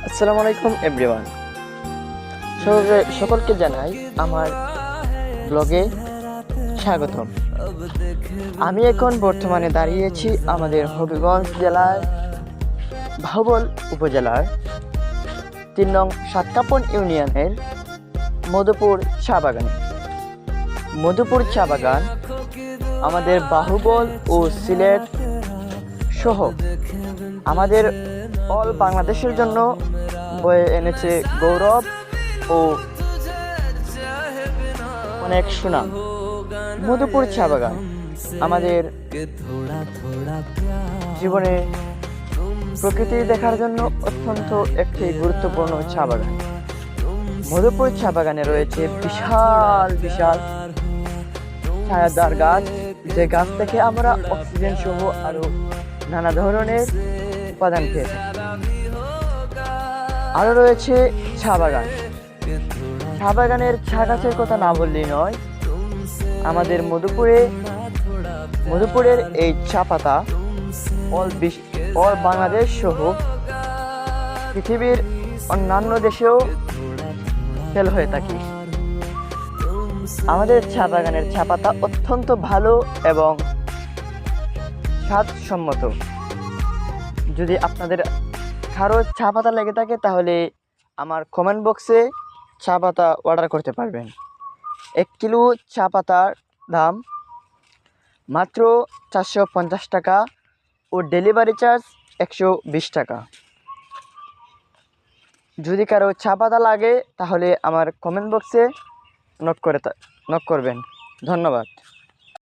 আসসালামু আলাইকুম এভরিওয়ান। সকলকে জানাই আমার ব্লগে স্বাগতম। আমি এখন বর্তমানে দাঁড়িয়েছি আমাদের হবিগঞ্জ জেলার বাহুবল উপজেলার ৩ নং সাতকাপন ইউনিয়নের মধুপুর চা বাগানে। মধুপুর চা বাগান আমাদের বাহুবল ও সিলেট সহ আমাদের অল বাংলাদেশের জন্য বয়ে এনেছে গৌরব ও অনেক সুনাম। মধুপুর চা বাগান আমাদের জীবনে প্রকৃতি দেখার জন্য অত্যন্ত একটি গুরুত্বপূর্ণ চা বাগান। মধুপুর চা বাগানে রয়েছে বিশাল বিশাল ছায়াদার গাছ, যে গাছ থেকে আমরা অক্সিজেন সহ আরো নানা ধরনের উপাদান পেয়ে থাকি। আরো রয়েছে চা বাগান। চা বাগানের চা গাছের কথা না বললেই নয়। আমাদের মধুপুরের এই চা পাতা অল বাংলাদেশ সহ পৃথিবীর অন্যান্য দেশেও সেল হয়ে থাকে। আমাদের চা বাগানের চা পাতা অত্যন্ত ভালো এবং স্বাদসম্মত। যদি আপনাদের কারো চা পাতা লেগে থাকে তাহলে আমার কমেন্ট বক্সে চা পাতা অর্ডার করতে পারবেন। 1 কিলো চা পাতার দাম মাত্র 450 টাকা ও ডেলিভারি চার্জ 120 টাকা। যদি কারো চা পাতা লাগে তাহলে আমার কমেন্ট বক্সে নক করবেন। ধন্যবাদ।